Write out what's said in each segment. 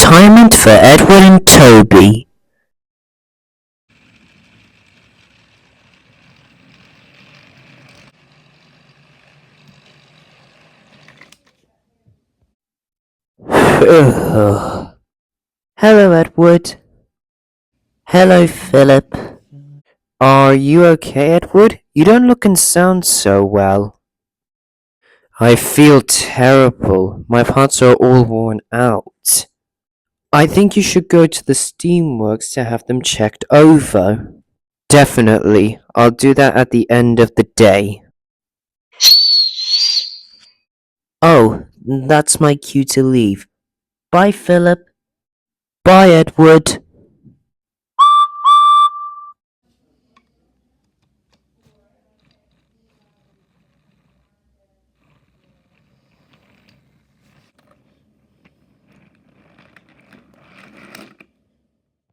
Retirement for Edward and Toby. Hello, Edward. Hello, Philip. Are you okay, Edward? You don't look and sound so well. I feel terrible. My parts are all worn out. I think you should go to the steamworks to have them checked over. Definitely. I'll do that at the end of the day. Oh, that's my cue to leave. Bye, Philip. Bye, Edward.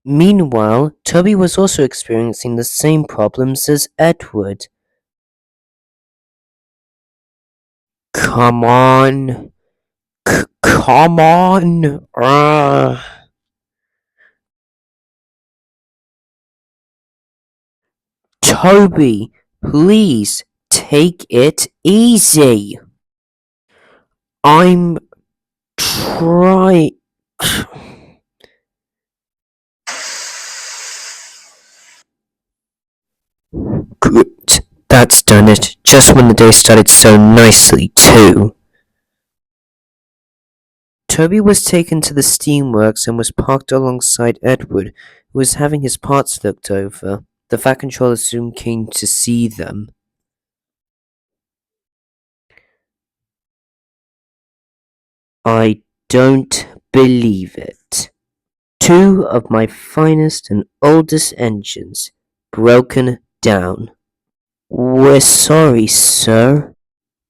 Meanwhile, Toby was also experiencing the same problems as Edward. Come on. Come on. Toby, please take it easy. I'm trying. Good. That's done it. Just when the day started so nicely, too. Toby was taken to the steamworks and was parked alongside Edward, who was having his parts looked over. The Fat Controller soon came to see them. I don't believe it. Two of my finest and oldest engines broken down. We're sorry, sir.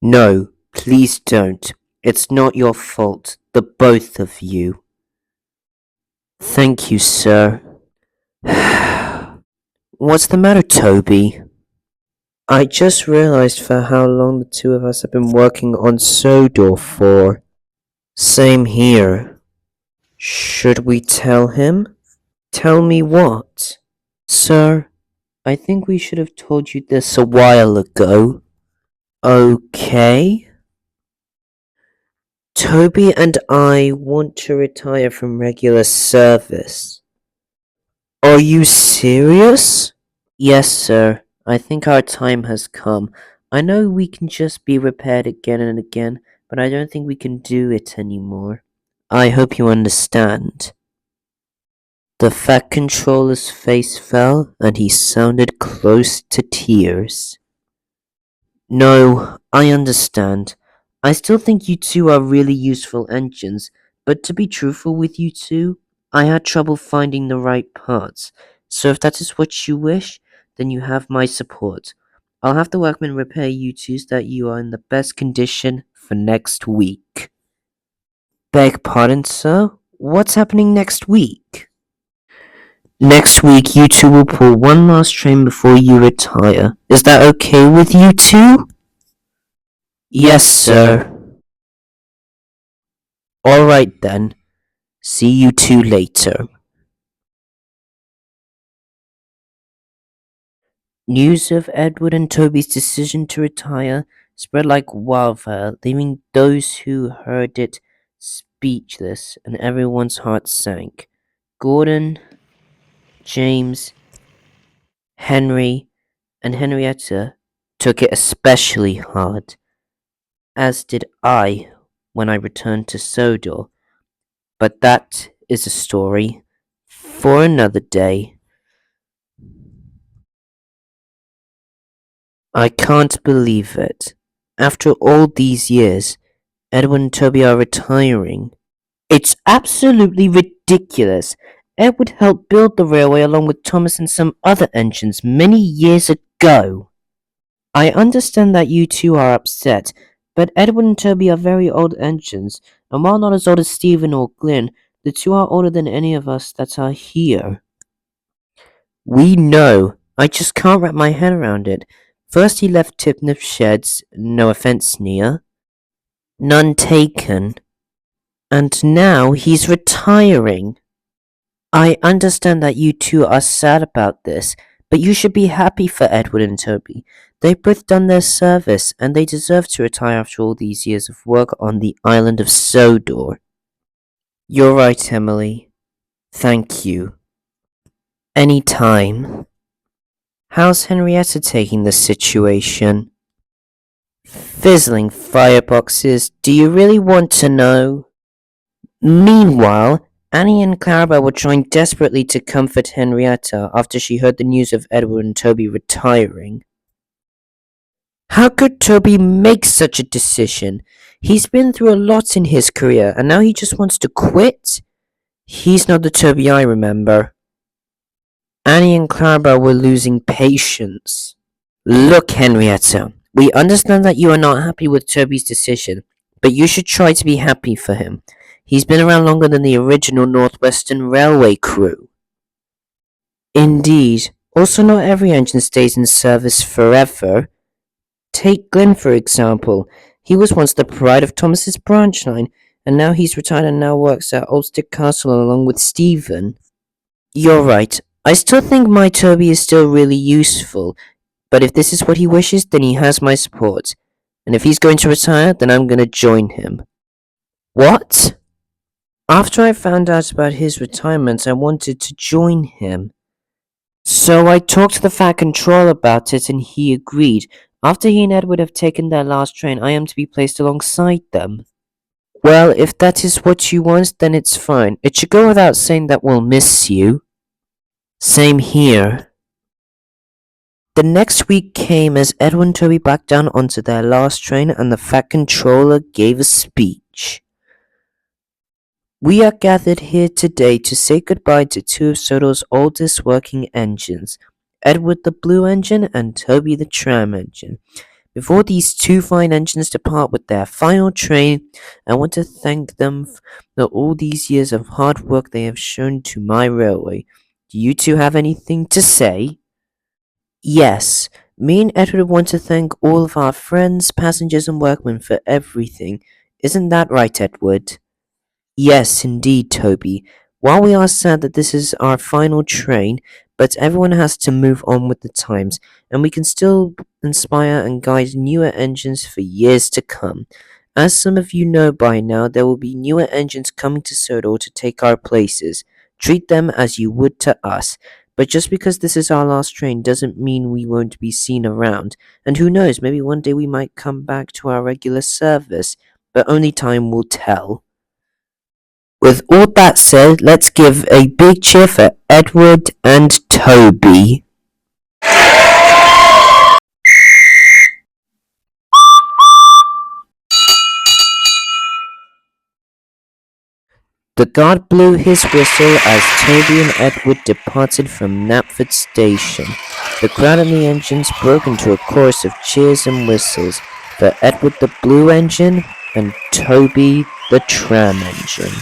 No, please don't. It's not your fault, the both of you. Thank you, sir. What's the matter, Toby? I just realized for how long the two of us have been working on Sodor for. Same here. Should we tell him? Tell me what? Sir, I think we should have told you this a while ago. Okay. Toby and I want to retire from regular service. Are you serious? Yes, sir. I think our time has come. I know we can just be repaired again and again, but I don't think we can do it anymore. I hope you understand. The Fat Controller's face fell, and he sounded close to tears. No, I understand. I still think you two are really useful engines, but to be truthful with you two, I had trouble finding the right parts. So if that is what you wish, then you have my support. I'll have the workmen repair you two so that you are in the best condition for next week. Beg pardon, sir? What's happening next week? Next week, you two will pull one last train before you retire. Is that okay with you two? Yes, sir. Alright then. See you two later. News of Edward and Toby's decision to retire spread like wildfire, leaving those who heard it speechless, and everyone's heart sank. Gordon, James, Henry, and Henrietta took it especially hard, as did I when I returned to Sodor. But that is a story for another day. I can't believe it. After all these years, Edward and Toby are retiring. It's absolutely ridiculous. Edward helped build the railway along with Thomas and some other engines many years ago. I understand that you two are upset, but Edward and Toby are very old engines, and while not as old as Stephen or Glenn, the two are older than any of us that are here. We know. I just can't wrap my head around it. First he left Tipnip Sheds, no offense, Nia. None taken. And now he's retiring. I understand that you two are sad about this, but you should be happy for Edward and Toby. They've both done their service, and they deserve to retire after all these years of work on the island of Sodor. You're right, Emily. Thank you. Any time. How's Henrietta taking the situation? Fizzling fireboxes, do you really want to know? Meanwhile, Annie and Clarabelle were trying desperately to comfort Henrietta after she heard the news of Edward and Toby retiring. How could Toby make such a decision? He's been through a lot in his career, and now he just wants to quit? He's not the Toby I remember. Annie and Clarabelle were losing patience. Look, Henrietta, we understand that you are not happy with Toby's decision, but you should try to be happy for him. He's been around longer than the original Northwestern Railway crew. Indeed. Also, not every engine stays in service forever. Take Glenn, for example. He was once the pride of Thomas's branch line, and now he's retired and now works at Ulster Castle along with Stephen. You're right. I still think my Toby is still really useful, but if this is what he wishes, then he has my support. And if he's going to retire, then I'm going to join him. What? After I found out about his retirement, I wanted to join him. So I talked to the Fat Control about it, and he agreed. After he and Edward have taken their last train, I am to be placed alongside them. Well, if that is what you want, then it's fine. It should go without saying that we'll miss you. Same here. The next week came as Edward and Toby backed down onto their last train, and the Fat Controller gave a speech. We are gathered here today to say goodbye to two of Sodor's oldest working engines, Edward the Blue Engine and Toby the Tram Engine. Before these two fine engines depart with their final train, I want to thank them for all these years of hard work they have shown to my railway. Do you two have anything to say? Yes, me and Edward want to thank all of our friends, passengers and workmen for everything. Isn't that right, Edward? Yes, indeed, Toby. While we are sad that this is our final train, but everyone has to move on with the times, and we can still inspire and guide newer engines for years to come. As some of you know by now, there will be newer engines coming to Sodor to take our places. Treat them as you would to us. But just because this is our last train doesn't mean we won't be seen around. And who knows, maybe one day we might come back to our regular service, but only time will tell. With all that said, let's give a big cheer for Edward and Toby. The guard blew his whistle as Toby and Edward departed from Knapford Station. The crowd and the engines broke into a chorus of cheers and whistles for Edward the Blue Engine and Toby the Tram Engine.